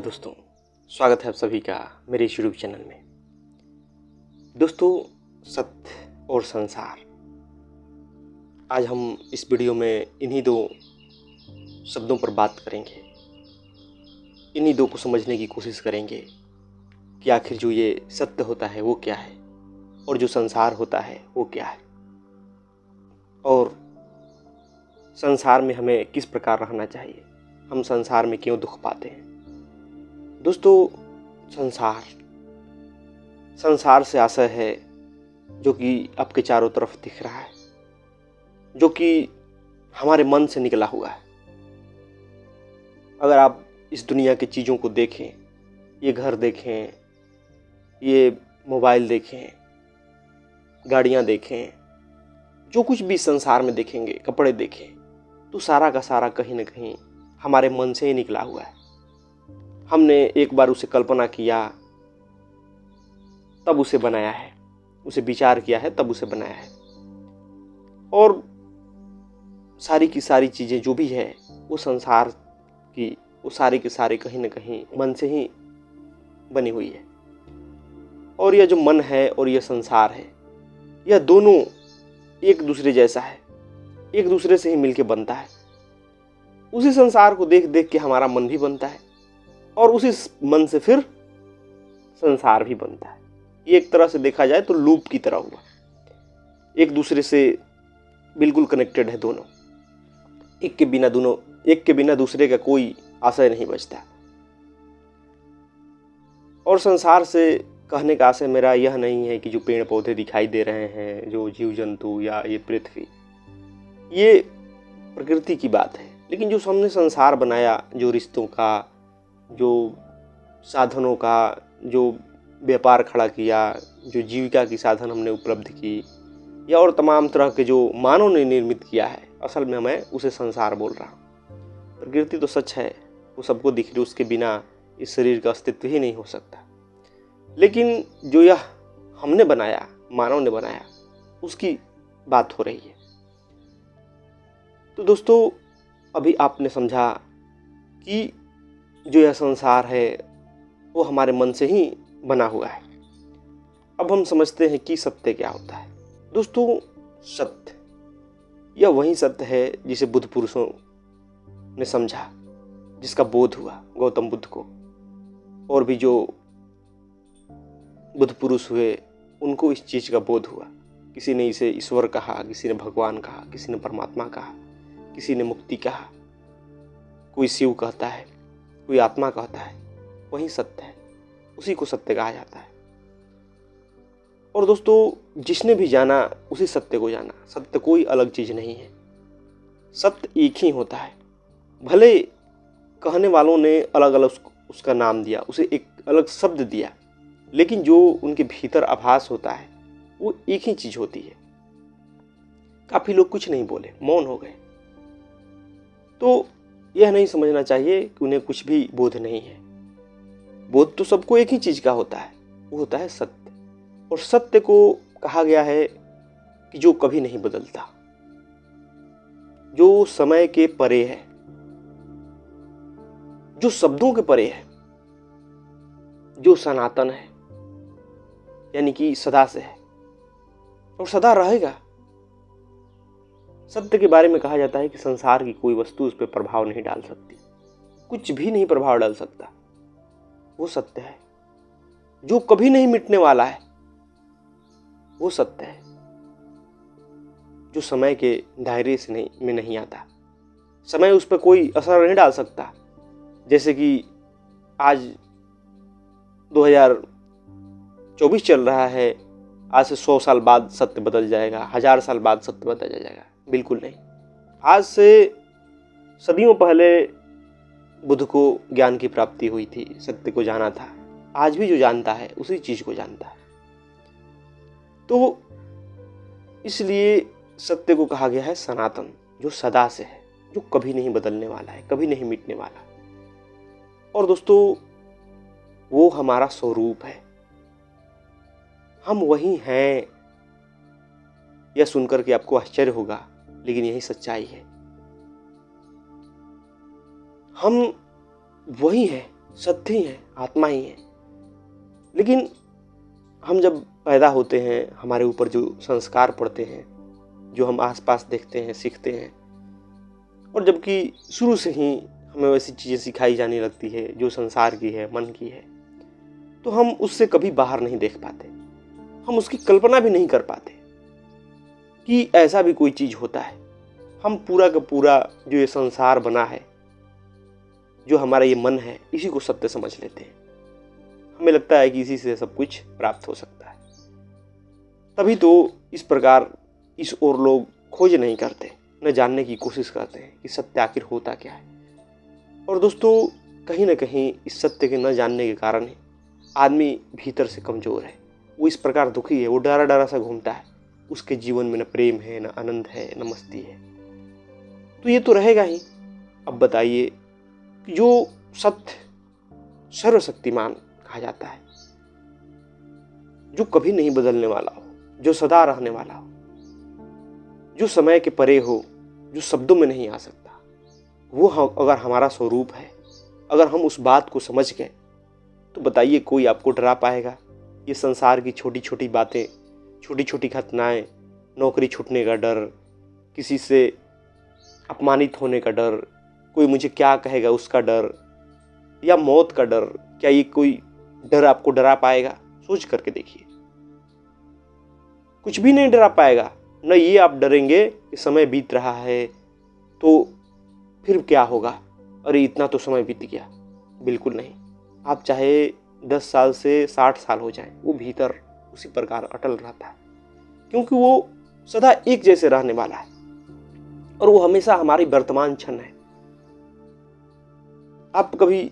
दोस्तों, स्वागत है आप सभी का मेरे इस यूट्यूब चैनल में। दोस्तों, सत्य और संसार, आज हम इस वीडियो में इन्हीं दो शब्दों पर बात करेंगे। इन्हीं दो को समझने की कोशिश करेंगे कि आखिर जो ये सत्य होता है वो क्या है और जो संसार होता है वो क्या है, और संसार में हमें किस प्रकार रहना चाहिए, हम संसार में क्यों दुख पाते हैं। दोस्तों, संसार से आशय है जो कि आपके चारों तरफ दिख रहा है, जो कि हमारे मन से निकला हुआ है। अगर आप इस दुनिया की चीज़ों को देखें, ये घर देखें, ये मोबाइल देखें, गाड़ियाँ देखें, जो कुछ भी संसार में देखेंगे, कपड़े देखें, तो सारा का सारा कहीं ना कहीं हमारे मन से ही निकला हुआ है। हमने एक बार उसे कल्पना किया तब उसे बनाया है, उसे विचार किया है तब उसे बनाया है, और सारी की सारी चीज़ें जो भी है वो संसार की, वो सारे के सारे कहीं ना कहीं मन से ही बनी हुई है। और यह जो मन है और यह संसार है, यह दोनों एक दूसरे जैसा है, एक दूसरे से ही मिलके बनता है। उसी संसार को देख देख के हमारा मन भी बनता है और उसी मन से फिर संसार भी बनता है। ये एक तरह से देखा जाए तो लूप की तरह हुआ, एक दूसरे से बिल्कुल कनेक्टेड है दोनों। एक के बिना दूसरे का कोई आशय नहीं बचता। और संसार से कहने का आशय मेरा यह नहीं है कि जो पेड़ पौधे दिखाई दे रहे हैं, जो जीव जंतु या ये पृथ्वी, ये प्रकृति की बात है। लेकिन जो हमने संसार बनाया, जो रिश्तों का, जो साधनों का, जो व्यापार खड़ा किया, जो जीविका की साधन हमने उपलब्ध की, या और तमाम तरह के जो मानव ने निर्मित किया है, असल में मैं उसे संसार बोल रहा हूँ। प्रकृति तो सच है, वो सबको दिख रही, उसके बिना इस शरीर का अस्तित्व ही नहीं हो सकता। लेकिन जो यह हमने बनाया, मानव ने बनाया, उसकी बात हो रही है। तो दोस्तों, अभी आपने समझा कि जो यह संसार है वो हमारे मन से ही बना हुआ है। अब हम समझते हैं कि सत्य क्या होता है। दोस्तों, सत्य यह वही सत्य है जिसे बुद्ध पुरुषों ने समझा, जिसका बोध हुआ गौतम बुद्ध को, और भी जो बुद्ध पुरुष हुए उनको इस चीज़ का बोध हुआ। किसी ने इसे ईश्वर कहा, किसी ने भगवान कहा, किसी ने परमात्मा कहा, किसी ने मुक्ति कहा, कोई शिव कहता है, कोई आत्मा कहता है। वही सत्य है, उसी को सत्य कहा जाता है। और दोस्तों, जिसने भी जाना उसी सत्य को जाना। सत्य कोई अलग चीज़ नहीं है, सत्य एक ही होता है। भले कहने वालों ने अलग अलग उसका नाम दिया, उसे एक अलग शब्द दिया, लेकिन जो उनके भीतर आभास होता है वो एक ही चीज़ होती है। काफ़ी लोग कुछ नहीं बोले, मौन हो गए, तो यह नहीं समझना चाहिए कि उन्हें कुछ भी बोध नहीं है। बोध तो सबको एक ही चीज़ का होता है, वो होता है सत्य। और सत्य को कहा गया है कि जो कभी नहीं बदलता, जो समय के परे है, जो शब्दों के परे है, जो सनातन है, यानी कि सदा से है और सदा रहेगा। सत्य के बारे में कहा जाता है कि संसार की कोई वस्तु उस पर प्रभाव नहीं डाल सकती, कुछ भी नहीं प्रभाव डाल सकता। वो सत्य है। जो कभी नहीं मिटने वाला है वो सत्य है, जो समय के दायरे से में नहीं आता। समय उस पर कोई असर नहीं डाल सकता। जैसे कि आज 2024 चल रहा है, आज से 100 साल बाद सत्य बदल जाएगा, 1000 साल बाद सत्य बदल जाएगा, बिल्कुल नहीं। आज से सदियों पहले बुद्ध को ज्ञान की प्राप्ति हुई थी, सत्य को जाना था। आज भी जो जानता है उसी चीज को जानता है। तो इसलिए सत्य को कहा गया है सनातन, जो सदा से है, जो कभी नहीं बदलने वाला है, कभी नहीं मिटने वाला। और दोस्तों, वो हमारा स्वरूप है, हम वही हैं। यह सुनकर के आपको आश्चर्य होगा, लेकिन यही सच्चाई है। हम वही हैं सत्य ही है, आत्मा ही है। लेकिन हम जब पैदा होते हैं, हमारे ऊपर जो संस्कार पड़ते हैं, जो हम आसपास देखते हैं, सीखते हैं, और जबकि शुरू से ही हमें वैसी चीज़ें सिखाई जाने लगती है जो संसार की है, मन की है, तो हम उससे कभी बाहर नहीं देख पाते। हम उसकी कल्पना भी नहीं कर पाते कि ऐसा भी कोई चीज़ होता है। हम पूरा का पूरा जो ये संसार बना है, जो हमारा ये मन है, इसी को सत्य समझ लेते हैं। हमें लगता है कि इसी से सब कुछ प्राप्त हो सकता है। तभी तो इस प्रकार इस ओर लोग खोज नहीं करते, न जानने की कोशिश करते हैं कि सत्य आखिर होता क्या है। और दोस्तों, कहीं ना कहीं इस सत्य के न जानने के कारण ही आदमी भीतर से कमज़ोर है। वो इस प्रकार दुखी है, वो डरा डरा सा घूमता है। उसके जीवन में न प्रेम है, न आनंद है, न मस्ती है। तो ये तो रहेगा ही। अब बताइए कि जो सत्य सर्वशक्तिमान कहा जाता है, जो कभी नहीं बदलने वाला हो, जो सदा रहने वाला हो, जो समय के परे हो, जो शब्दों में नहीं आ सकता, वो अगर हमारा स्वरूप है, अगर हम उस बात को समझ गए, तो बताइए कोई आपको डरा पाएगा? ये संसार की छोटी छोटी बातें, छोटी छोटी घटनाएं, नौकरी छूटने का डर, किसी से अपमानित होने का डर, कोई मुझे क्या कहेगा उसका डर, या मौत का डर, क्या ये कोई डर आपको डरा पाएगा? सोच करके देखिए, कुछ भी नहीं डरा पाएगा। न ये आप डरेंगे कि समय बीत रहा है तो फिर क्या होगा, अरे इतना तो समय बीत गया। बिल्कुल नहीं। आप चाहे 10 साल से 60 साल हो जाए, वो भीतर उसी प्रकार अटल रहता है, क्योंकि वो सदा एक जैसे रहने वाला है और वो हमेशा हमारी वर्तमान क्षण है। आप कभी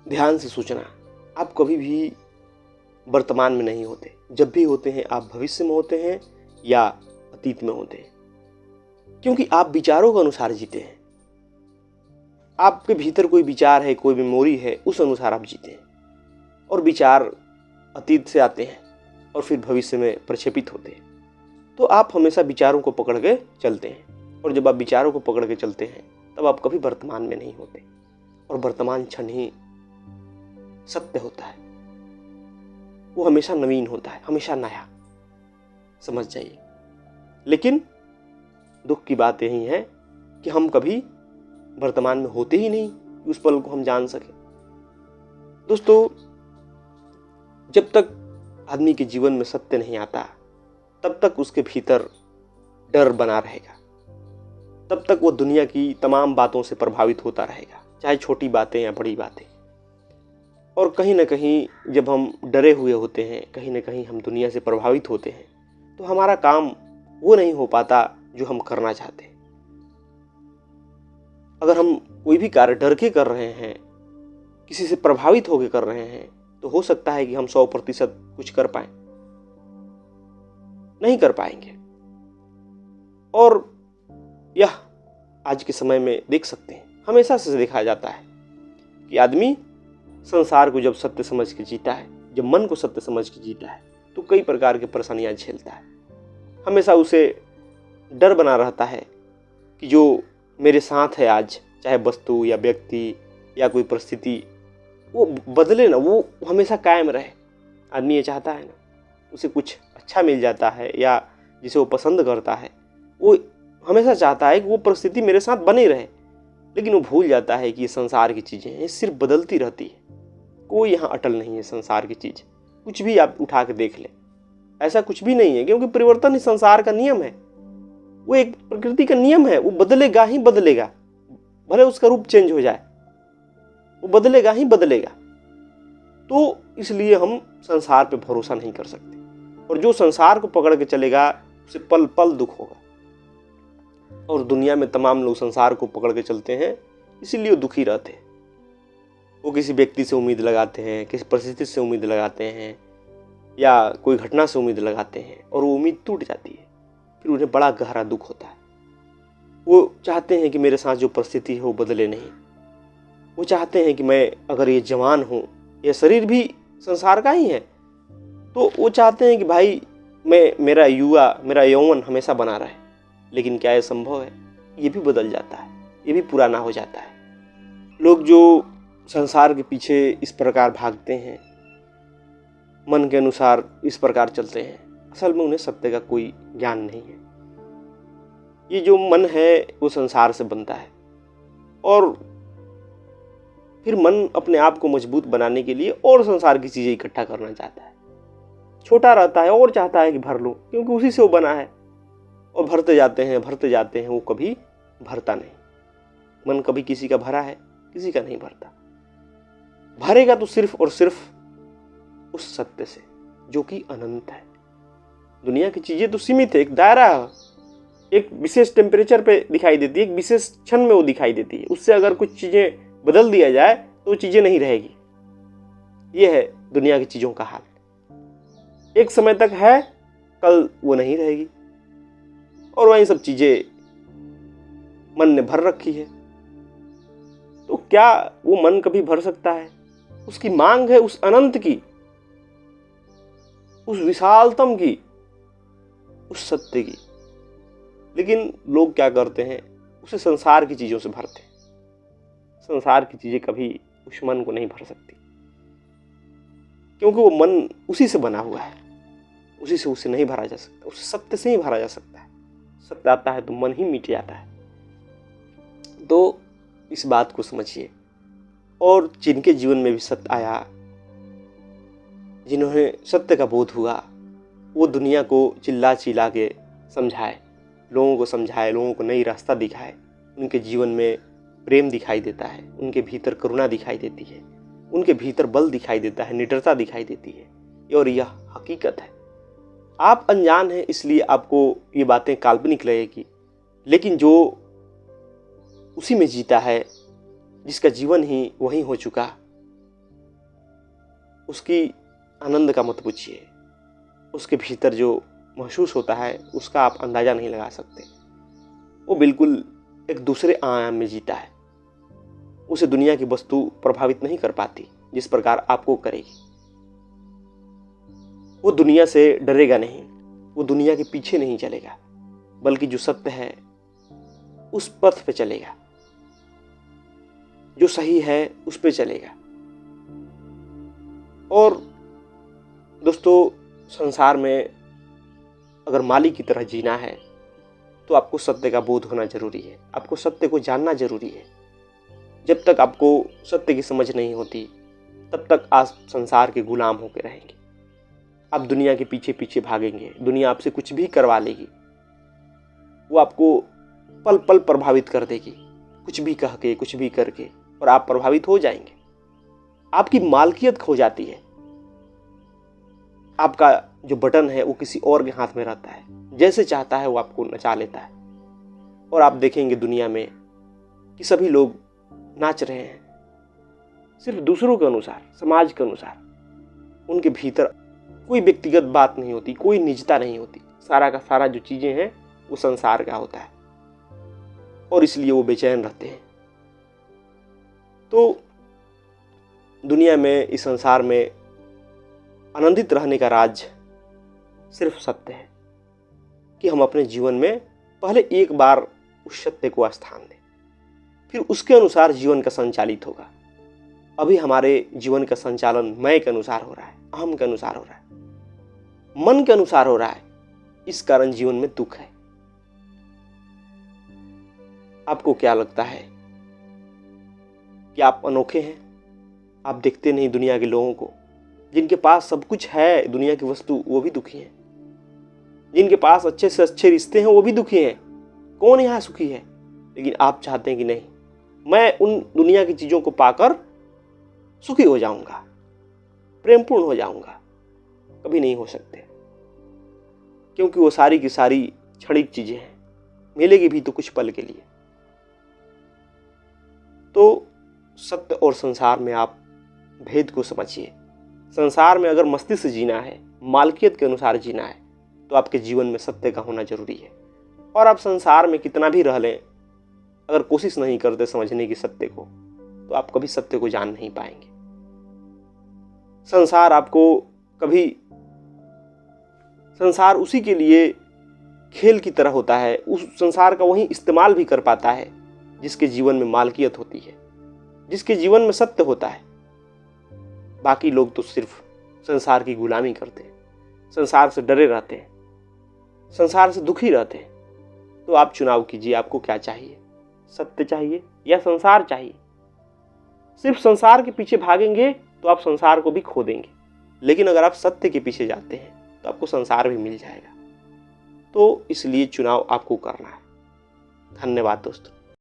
ध्यान से सोचना, आप कभी भी वर्तमान में नहीं होते। जब भी होते हैं आप भविष्य में होते हैं या अतीत में होते हैं, क्योंकि आप विचारों के अनुसार जीते हैं। आपके भीतर कोई विचार है, कोई मेमोरी है, उस अनुसार आप जीते हैं। और विचार अतीत से आते हैं और फिर भविष्य में प्रक्षेपित होते हैं। तो आप हमेशा विचारों को पकड़ के चलते हैं, और जब आप विचारों को पकड़ के चलते हैं तब आप कभी वर्तमान में नहीं होते, और वर्तमान क्षण ही सत्य होता है। वो हमेशा नवीन होता है, हमेशा नया, समझ जाइए। लेकिन दुख की बात यही है कि हम कभी वर्तमान में होते ही नहीं कि उस पल को हम जान सके। दोस्तों, जब तक आदमी के जीवन में सत्य नहीं आता, तब तक उसके भीतर डर बना रहेगा, तब तक वो दुनिया की तमाम बातों से प्रभावित होता रहेगा, चाहे छोटी बातें या बड़ी बातें। और कहीं ना कहीं जब हम डरे हुए होते हैं, कहीं ना कहीं हम दुनिया से प्रभावित होते हैं, तो हमारा काम वो नहीं हो पाता जो हम करना चाहते हैं। अगर हम कोई भी कार्य डर के कर रहे हैं, किसी से प्रभावित होकर कर रहे हैं, तो हो सकता है कि हम 100% कुछ कर पाए, नहीं कर पाएंगे। और यह आज के समय में देख सकते हैं, हमेशा से देखा जाता है कि आदमी संसार को जब सत्य समझ के जीता है, जब मन को सत्य समझ के जीता है, तो कई प्रकार की परेशानियां झेलता है। हमेशा उसे डर बना रहता है कि जो मेरे साथ है आज, चाहे वस्तु या व्यक्ति या कोई परिस्थिति, वो बदले ना, वो हमेशा कायम रहे। आदमी ये चाहता है ना, उसे कुछ अच्छा मिल जाता है या जिसे वो पसंद करता है, वो हमेशा चाहता है कि वो परिस्थिति मेरे साथ बनी रहे। लेकिन वो भूल जाता है कि ये संसार की चीज़ें हैं, सिर्फ बदलती रहती है, कोई यहाँ अटल नहीं है। संसार की चीज़ कुछ भी आप उठा के देख ले, ऐसा कुछ भी नहीं है, क्योंकि परिवर्तन ही संसार का नियम है। वो एक प्रकृति का नियम है, वो बदलेगा ही बदलेगा, भले उसका रूप चेंज हो जाए, वो बदलेगा ही बदलेगा। तो इसलिए हम संसार पे भरोसा नहीं कर सकते, और जो संसार को पकड़ के चलेगा उसे पल पल दुख होगा। और दुनिया में तमाम लोग संसार को पकड़ के चलते हैं, इसीलिए वो दुखी रहते हैं। वो किसी व्यक्ति से उम्मीद लगाते हैं, किसी परिस्थिति से उम्मीद लगाते हैं, या कोई घटना से उम्मीद लगाते हैं, और वो उम्मीद टूट जाती है, फिर उन्हें बड़ा गहरा दुख होता है। वो चाहते हैं कि मेरे साथ जो परिस्थिति है वो बदले नहीं। वो चाहते हैं कि मैं, अगर ये जवान हूँ, ये शरीर भी संसार का ही है, तो वो चाहते हैं कि भाई मेरा यौवन हमेशा बना रहे। लेकिन क्या ये संभव है? ये भी बदल जाता है, ये भी पुराना हो जाता है। लोग जो संसार के पीछे इस प्रकार भागते हैं, मन के अनुसार इस प्रकार चलते हैं, असल में उन्हें सत्य का कोई ज्ञान नहीं है। ये जो मन है वो संसार से बनता है और फिर मन अपने आप को मजबूत बनाने के लिए और संसार की चीज़ें इकट्ठा करना चाहता है, छोटा रहता है और चाहता है कि भर लो, क्योंकि उसी से वो बना है। और भरते जाते हैं, वो कभी भरता नहीं। मन कभी किसी का भरा है, किसी का नहीं भरता। भरेगा तो सिर्फ और सिर्फ उस सत्य से जो कि अनंत है। दुनिया की चीजें तो सीमित है, एक दायरा है, एक विशेष टेम्परेचर पे दिखाई देती है, एक विशेष क्षण में वो दिखाई देती है। उससे अगर कुछ चीजें बदल दिया जाए तो वो चीजें नहीं रहेगी। ये है दुनिया की चीजों का हाल। एक समय तक है, कल वो नहीं रहेगी। और वही सब चीजें मन ने भर रखी है। तो क्या वो मन कभी भर सकता है? उसकी मांग है उस अनंत की, उस विशालतम की, उस सत्य की। लेकिन लोग क्या करते हैं, उसे संसार की चीजों से भरते हैं। संसार की चीजें कभी उस मन को नहीं भर सकती, क्योंकि वो मन उसी से बना हुआ है, उसी से उसे नहीं भरा जा सकता, उस सत्य से ही भरा जा सकता है। सत्य आता है तो मन ही मिट जाता है। तो इस बात को समझिए। और जिनके जीवन में भी सत्य आया, जिन्होंने सत्य का बोध हुआ, वो दुनिया को चिल्ला चिल्ला के समझाए, लोगों को समझाए, लोगों को नई रास्ता दिखाए। उनके जीवन में प्रेम दिखाई देता है, उनके भीतर करुणा दिखाई देती है, उनके भीतर बल दिखाई देता है, निडरता दिखाई देती है। और यह हकीकत है। आप अनजान हैं, इसलिए आपको ये बातें काल्पनिक लगेगी, लेकिन जो उसी में जीता है, जिसका जीवन ही वही हो चुका, उसकी आनंद का मत पूछिए। उसके भीतर जो महसूस होता है उसका आप अंदाजा नहीं लगा सकते। वो बिल्कुल एक दूसरे आयाम में जीता है। उसे दुनिया की वस्तु प्रभावित नहीं कर पाती जिस प्रकार आपको करेगी। वो दुनिया से डरेगा नहीं, वो दुनिया के पीछे नहीं चलेगा, बल्कि जो सत्य है उस पथ पे चलेगा, जो सही है उस पे चलेगा। और दोस्तों, संसार में अगर माली की तरह जीना है तो आपको सत्य का बोध होना जरूरी है, आपको सत्य को जानना जरूरी है। जब तक आपको सत्य की समझ नहीं होती तब तक आप संसार के गुलाम होकर रहेंगे। आप दुनिया के पीछे पीछे भागेंगे, दुनिया आपसे कुछ भी करवा लेगी, वो आपको पल पल प्रभावित कर देगी, कुछ भी कह के, कुछ भी करके, और आप प्रभावित हो जाएंगे। आपकी मालकियत खो जाती है। आपका जो बटन है वो किसी और के हाथ में रहता है, जैसे चाहता है वो आपको नचा लेता है। और आप देखेंगे दुनिया में कि सभी लोग नाच रहे हैं सिर्फ दूसरों के अनुसार, समाज के अनुसार। उनके भीतर कोई व्यक्तिगत बात नहीं होती, कोई निजता नहीं होती। सारा का सारा जो चीजें हैं वो संसार का होता है, और इसलिए वो बेचैन रहते हैं। तो दुनिया में, इस संसार में आनंदित रहने का राज सिर्फ सत्य है कि हम अपने जीवन में पहले एक बार उस सत्य को स्थान दें, फिर उसके अनुसार जीवन का संचालित होगा। अभी हमारे जीवन का संचालन मैं के अनुसार हो रहा है, अहम के अनुसार हो रहा है, मन के अनुसार हो रहा है। इस कारण जीवन में दुख है। आपको क्या लगता है कि आप अनोखे हैं? आप देखते नहीं दुनिया के लोगों को, जिनके पास सब कुछ है, दुनिया की वस्तु, वो भी दुखी हैं। जिनके पास अच्छे से अच्छे रिश्ते हैं वो भी दुखी हैं। कौन यहाँ सुखी है? लेकिन आप चाहते हैं कि नहीं, मैं उन दुनिया की चीजों को पाकर सुखी हो जाऊंगा, प्रेमपूर्ण हो जाऊंगा। कभी नहीं हो सकते, क्योंकि वो सारी की सारी क्षणिक चीजें हैं, मिलेगी भी तो कुछ पल के लिए। तो सत्य और संसार में आप भेद को समझिए। संसार में अगर मस्ती से जीना है, मालकियत के अनुसार जीना है, तो आपके जीवन में सत्य का होना जरूरी है। और आप संसार में कितना भी रह लें, अगर कोशिश नहीं करते समझने की सत्य को, तो आप कभी सत्य को जान नहीं पाएंगे। संसार आपको कभी, संसार उसी के लिए खेल की तरह होता है, उस संसार का वही इस्तेमाल भी कर पाता है जिसके जीवन में मालकियत होती है। जिसके जीवन में सत्य होता है। बाकी लोग तो सिर्फ संसार की गुलामी करते हैं, संसार से डरे रहते हैं, संसार से दुखी रहते हैं। तो आप चुनाव कीजिए, आपको क्या चाहिए, सत्य चाहिए या संसार चाहिए। सिर्फ संसार के पीछे भागेंगे तो आप संसार को भी खो देंगे, लेकिन अगर आप सत्य के पीछे जाते हैं तो आपको संसार भी मिल जाएगा। तो इसलिए चुनाव आपको करना है। धन्यवाद दोस्तों।